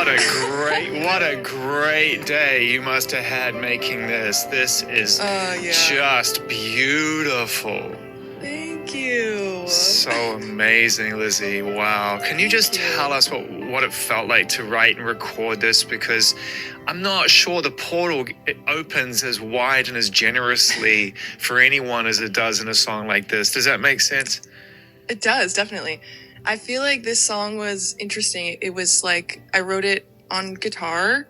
what a great day you must have had making this. This is just beautiful. Thank you. So amazing, Lizzy. Wow. Can you just tell us what it felt like to write and record this? Because I'm not sure the portal opens as wide and as generously for anyone as it does in a song like this. Does that make sense? It does, definitely. I feel like this song was interesting. It was like I wrote it on guitar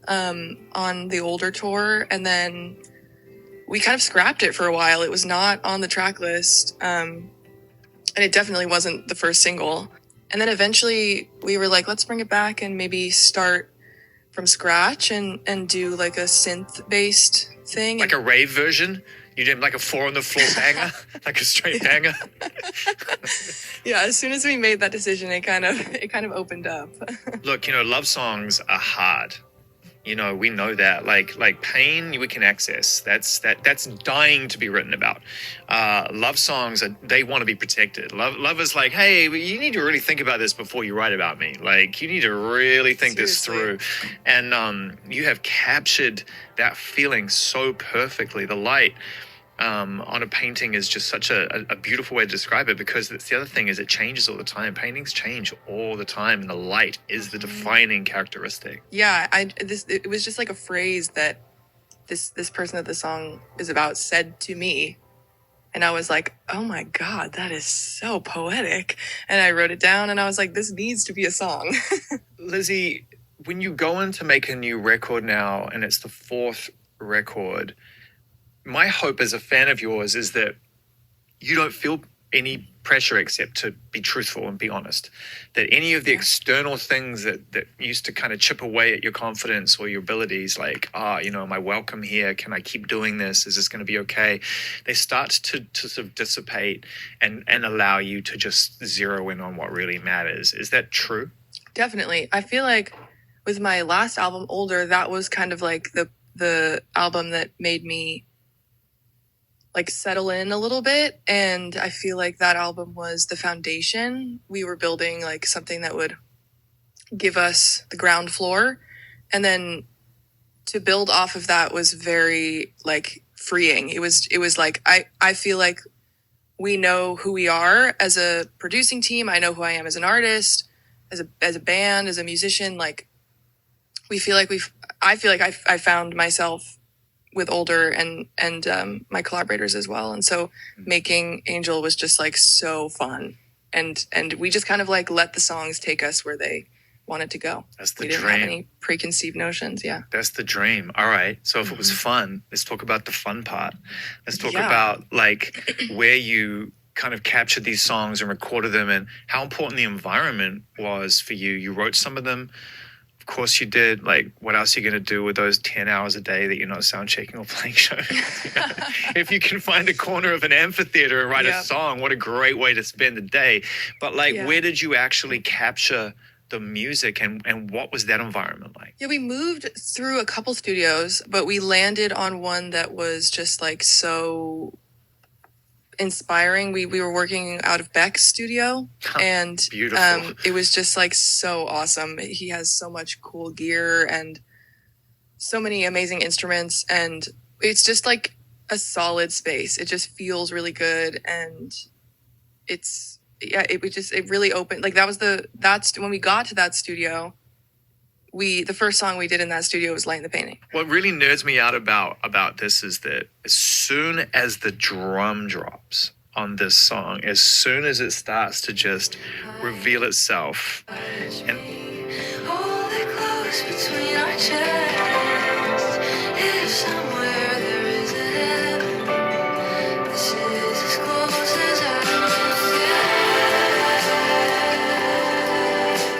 on the older tour, and then we kind of scrapped it for a while. It was not on the track list, and it definitely wasn't the first single. And then eventually we were like, let's bring it back and maybe start from scratch and do like a synth-based thing. Like a rave version? You did like a 4-on-the-floor banger? Like a straight banger? Yeah, as soon as we made that decision, it kind of opened up. Look, love songs are hard. We know that. Like pain, we can access. That's dying to be written about. Love songs, they want to be protected. Love is like, hey, you need to really think about this before you write about me. Like, you need to really think this through. And you have captured that feeling so perfectly. The light on a painting is just such a beautiful way to describe it, because that's the other thing, is it changes all the time. Paintings change all the time, and the light is the defining characteristic. Yeah, it was just like a phrase that this person that the song is about said to me, and I was like, oh my God, that is so poetic. And I wrote it down, and I was like, this needs to be a song. Lizzy, when you go in to make a new record now, and it's the 4th record, my hope as a fan of yours is that you don't feel any pressure except to be truthful and be honest. That any of the external things that used to kind of chip away at your confidence or your abilities, like, am I welcome here? Can I keep doing this? Is this going to be okay? They start to sort of dissipate and allow you to just zero in on what really matters. Is that true? Definitely. I feel like with my last album, Older, that was kind of like the album that made me like settle in a little bit. And I feel like that album was the foundation. We were building like something that would give us the ground floor. And then to build off of that was very like freeing. It was like, I feel like we know who we are as a producing team. I know who I am as an artist, as a band, as a musician. Like I feel like I found myself with Older and my collaborators as well. And so making Angel was just like so fun. And we just kind of like let the songs take us where they wanted to go. That's the we dream. Didn't have any preconceived notions. Yeah. That's the dream. All right. So if it was fun, let's talk about the fun part. Let's talk about like where you kind of captured these songs and recorded them, and how important the environment was for you. You wrote some of them. Of course you did. Like, what else are you going to do with those 10 hours a day that you're not sound checking or playing shows? If you can find a corner of an amphitheater and write a song, what a great way to spend the day. But like, where did you actually capture the music, and what was that environment like? Yeah, we moved through a couple studios, but we landed on one that was just like so inspiring. We were working out of Beck's studio, and it was just like so awesome. He has so much cool gear and so many amazing instruments, and it's just like a solid space. It just feels really good, and it really opened. Like that's when we got to that studio. The first song we did in that studio was Light the Painting. What really nerds me out about this is that as soon as the drum drops on this song, as soon as it starts to just reveal itself, and hold it close between our chests, if somewhere there is a heaven, this is as close as I will get.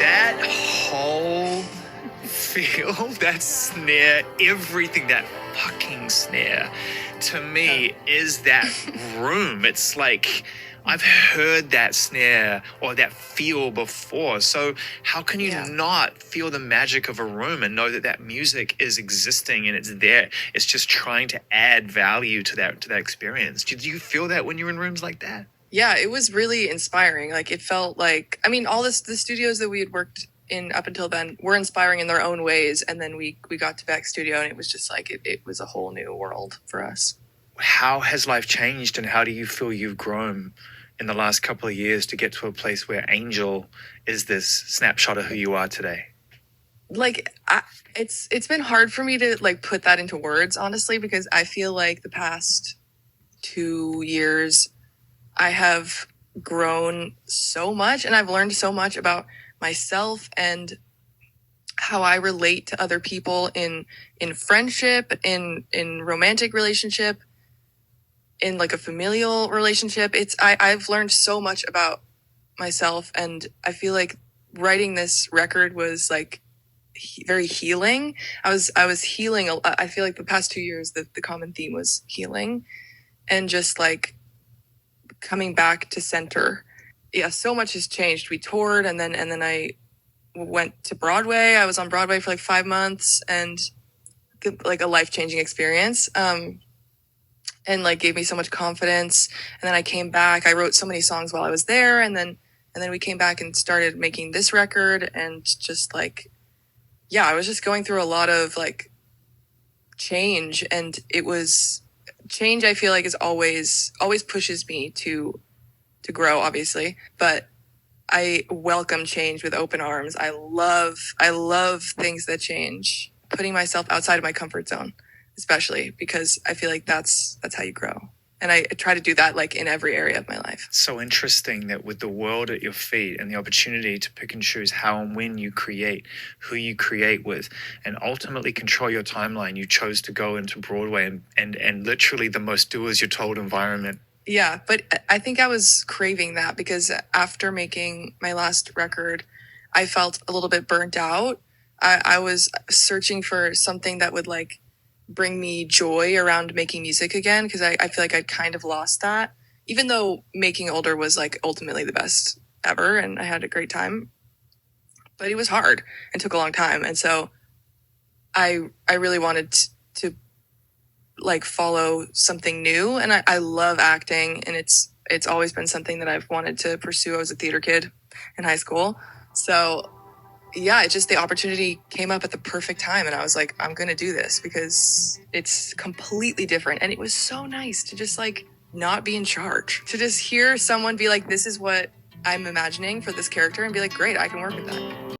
That whole feel, that snare, everything, that fucking snare, to me is that room. It's like, I've heard that snare or that feel before. So how can you not feel the magic of a room and know that music is existing and it's there? It's just trying to add value to that experience. Did you feel that when you were in rooms like that? Yeah, it was really inspiring. Like, it felt like, I mean, all the studios that we had worked in up until then were inspiring in their own ways. And then we got to Beck Studio, and it was just like it was a whole new world for us. How has life changed, and how do you feel you've grown in the last couple of years to get to a place where Angel is this snapshot of who you are today? Like, it's been hard for me to like put that into words, honestly, because I feel like the past 2 years I have grown so much, and I've learned so much about myself and how I relate to other people in friendship, in romantic relationship, in like a familial relationship. I've learned so much about myself, and I feel like writing this record was like very healing. I was healing. I feel like the past 2 years, the common theme was healing and just like coming back to center. Yeah, so much has changed. We toured, and then I went to Broadway. I was on Broadway for like 5 months, and like a life-changing experience. And like gave me so much confidence. And then I came back. I wrote so many songs while I was there, and then we came back and started making this record, and just like, yeah, I was just going through a lot of like change, and it was change. I feel like is always pushes me to grow, obviously, but I welcome change with open arms. I love things that change, putting myself outside of my comfort zone, especially because I feel like that's how you grow. And I try to do that like in every area of my life. So interesting that with the world at your feet and the opportunity to pick and choose how and when you create, who you create with, and ultimately control your timeline, you chose to go into Broadway and literally the most do as you're told environment. Yeah, but I think I was craving that because after making my last record, I felt a little bit burnt out. I was searching for something that would like bring me joy around making music again, because I feel like I'd kind of lost that, even though Making Older was like ultimately the best ever and I had a great time, but it was hard and took a long time. And so I really wanted to like follow something new, and I love acting, and it's always been something that I've wanted to pursue. I was a theater kid in high school, so yeah, it just, the opportunity came up at the perfect time, and I was like, I'm gonna do this because it's completely different. And it was so nice to just like not be in charge, to just hear someone be like, this is what I'm imagining for this character, and be like, great, I can work with that.